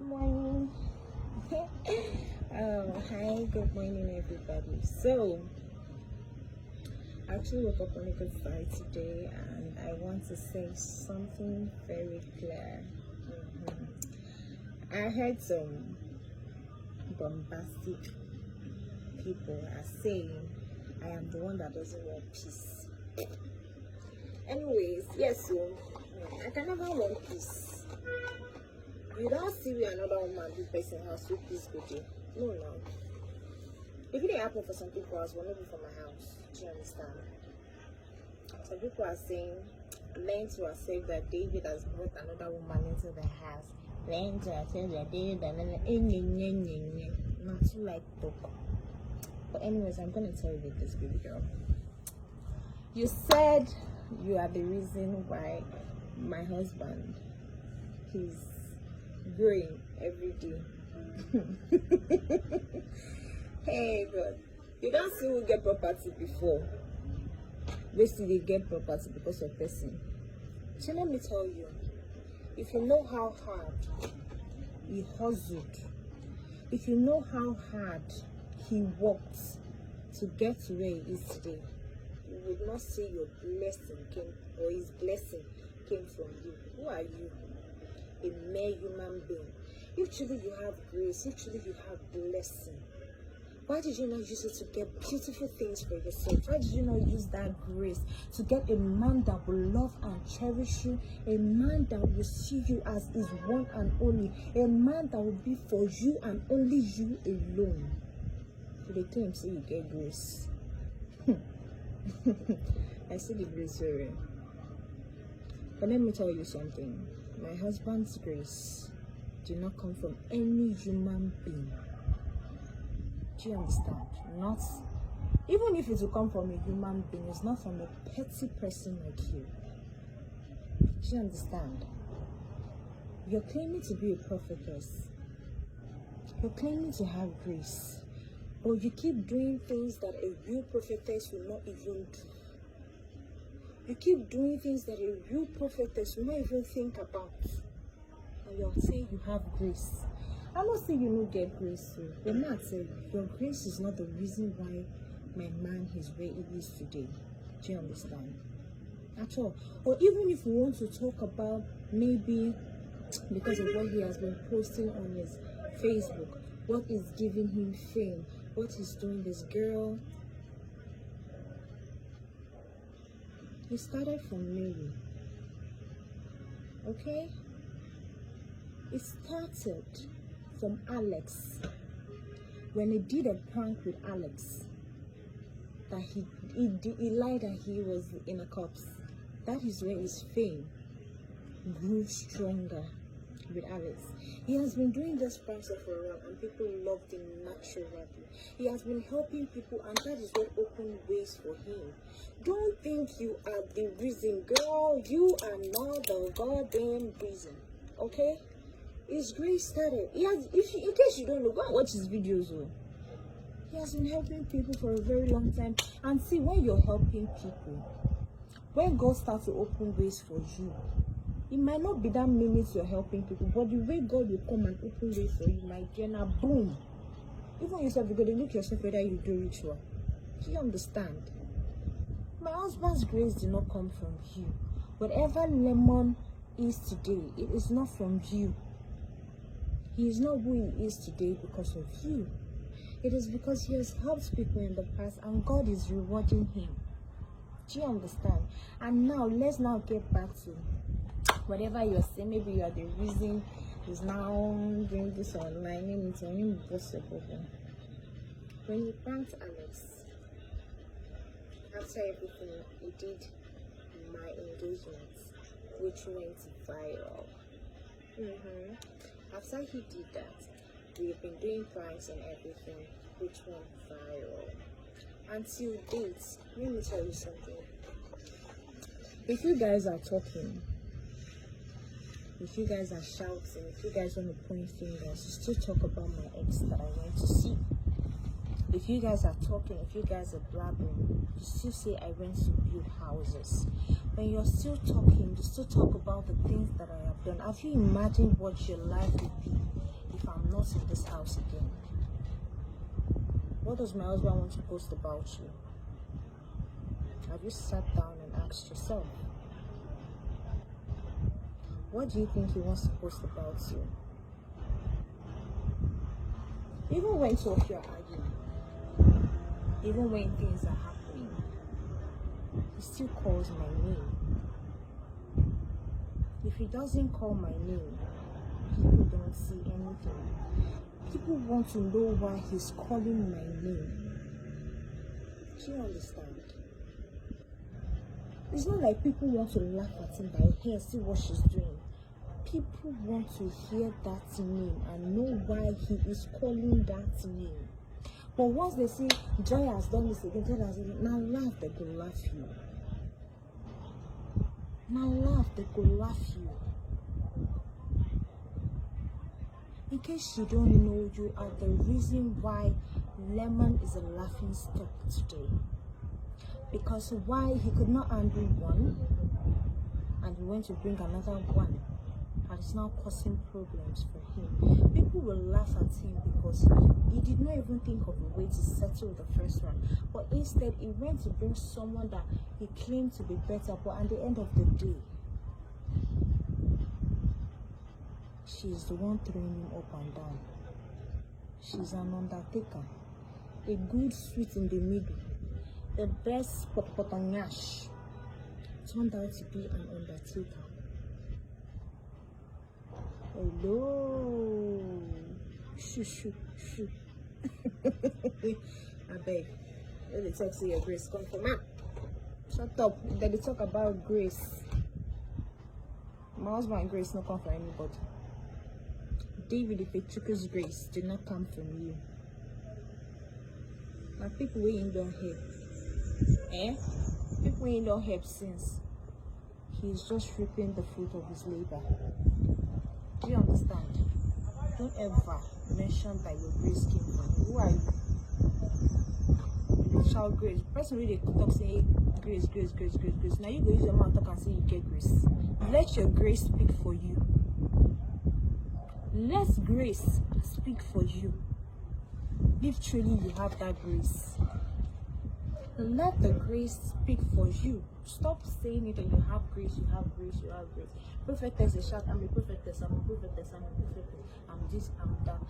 morning. Hi, good morning, everybody. So, I actually woke up on a good side today, and I want to say something very clear. I heard some bombastic people are saying I am the one that doesn't want peace. Anyways, yes, so I can never want peace. You don't see me another woman do person house with peace go there. No. If it didn't happen for some people, as well, maybe for my house. Do you understand? Some people are saying, learn to accept that David has brought another woman into the house. Learn to accept that David not too like talk. But anyways, I'm gonna tell you this, baby girl. You said you are the reason why my husband he's growing every day. Hey God, you don't see who get property before. Basically, they get property because of person. So let me tell you, if you know how hard he hustled, if you know how hard he worked to get to where he is today, you would not say your blessing came or his blessing came from you. Who are you? A mere human being. If truly you have grace, if truly you have blessing, why did you not use it to get beautiful things for yourself? Why did you not use that grace to get a man that will love and cherish you, a man that will see you as his one and only, a man that will be for you and only you alone? So they claim say you get grace. I see the grace very. But let me tell you something. My husband's grace did not come from any human being. Do you understand? Not even if it will come from a human being, it's not from a petty person like you. Do you understand? You're claiming to be a prophetess. You're claiming to have grace. But you keep doing things that a real prophetess will not even do. You keep doing things that a real prophetess will not even think about. And you're saying you have grace. I'm not saying you don't get grace, so but not saying your grace is not the reason why my man is where he is today. Do you understand? At all. Or even if we want to talk about maybe because of what he has been posting on his Facebook, what is giving him fame, what he's doing, this girl. It started from Mary. Okay? It started from Alex. When he did a prank with Alex, that he lied that he was in a corpse. That is where his fame grew stronger with Alex. He has been doing this prank for a while and people loved him naturally. He has been helping people and that is what opened ways for him. Don't think you are the reason, girl. You are not the goddamn reason. Okay? His grace started. In case you don't know, go and watch his videos. He has been helping people for a very long time. And see, when you're helping people, when God starts to open ways for you, it might not be that minute you're helping people, but the way God will come and open ways for you, my Jenna, boom. Even yourself, you're going to look yourself whether you do ritual. Do you understand? My husband's grace did not come from you. Whatever Lemon is today, it is not from you. He is not who he is today because of you. It is because he has helped people in the past and God is rewarding him. Do you understand? And now, let's now get back to whatever you're saying. Maybe you are the reason he's now doing this online. When you pranked Alex, after everything, he did my engagement, which went viral. After he did that, we've been doing pranks and everything, which went viral. Until date, let me tell you something. If you guys are talking, if you guys are shouting, if you guys want to point fingers, you still talk about my ex that I went to see. If you guys are talking, if you guys are blabbering, you still say I went to build houses. When you're still talking, you still talk about the things that I have done. Have you imagined what your life would be I'm not in this house again. What does my husband want to post about you? Have you sat down and asked yourself? What do you think he wants to post about you? Even when two of you are arguing, even when things are happening, he still calls my name. If he doesn't call my name, people don't see anything. People want to know why he's calling my name. Do you understand? It's not like people want to laugh at him by here, see what she's doing. People want to hear that name and know why he is calling that name. But once they say Joy has done this again, Joy has done it, now laugh, they go laugh you. Now laugh, they go laugh you. In case you don't know, you are the reason why Lemon is a laughing stock today. Because why he could not handle one, and he went to bring another one, and it's now causing problems for him. People will laugh at him because he did not even think of a way to settle the first one, but instead he went to bring someone that he claimed to be better. But at the end of the day, she's the one throwing him up and down. She's an undertaker, a good sweet in the middle. The best potanyash turned out to be an undertaker. Hello. Shoo. I beg. Let me talk to your grace. Come from up. Shut up. Let me talk about grace. My husband and grace not come from anybody. David Ifechukwu's grace did not come from you. Now people we ain't don't help. People ain't don't help since he's just reaping the fruit of his labor. Do you understand? Don't ever mention that your grace came from you. Who are you? You shout grace. Person really talk say grace. Now you go use your mouth talk and say you get grace. Let your grace speak for you. Let grace speak for you. If truly you have that grace, let the grace speak for you. Stop saying it that you have grace, you have grace. Prophetess is shout, I'm a prophetess, I'm a prophetess, I'm this, I'm that.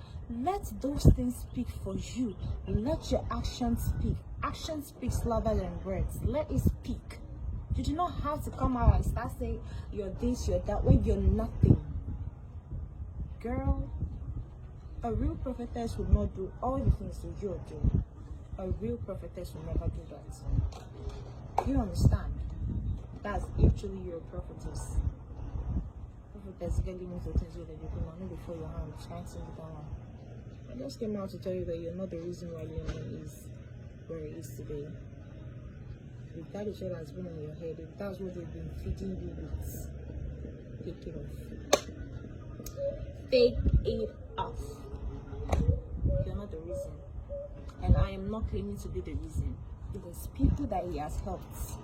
Let those things speak for you. Let your actions speak. Action speaks louder than words. Let it speak. You do not have to come out and start saying you're this, you're that, when you're nothing. Girl, a real prophetess will not do all the things that you're doing. A real prophetess will never do that. You understand? That's actually your prophetess. Prophetess getting into things that you do not know before your hand. Trying to do that one. I just came out to tell you that you're not the reason why Leon is where he is today. If that is what has been in your head, if that's what they've been feeding you with, take it off. Take it off. You're not the reason. And I am not claiming to be the reason. It is people that he has helped.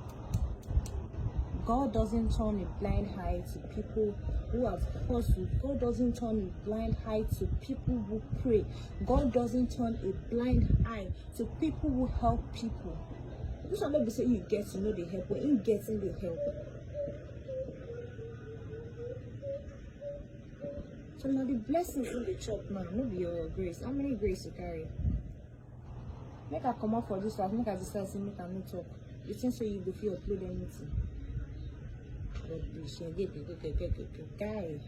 God doesn't turn a blind eye to people who have hustled. God doesn't turn a blind eye to people who pray. God doesn't turn a blind eye to people who help people. This one not be saying you get to know the help, but in getting the help. So now the blessings in the chop now, no be your grace. How many grace you carry? Make I come out for this house, make I decide to make a new talk. You think so you go feel upload anything? Guy,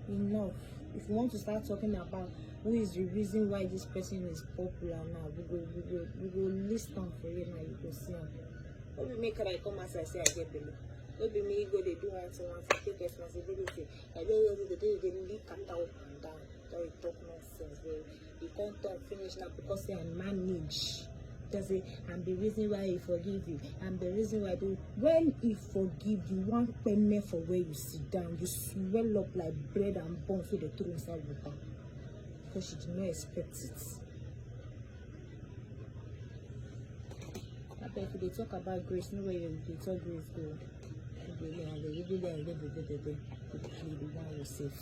enough. If you want to start talking about who is the reason why this person is popular now, we go list them for you now, you go see them. Don't be make I come as I say I get below. Don't be me go they do one take responsibility. I don't they leak cat out and down. Don't talk nonsense. You can't talk finish now because they manage. Does it? And the reason why he forgive you, and the reason why when he forgive you, one penny for where you sit down, you swell up like bread and bones with the throw inside water because you did not expect it. I bet if they talk about grace, no way they talk grace go. You be the one yourself.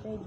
beg you.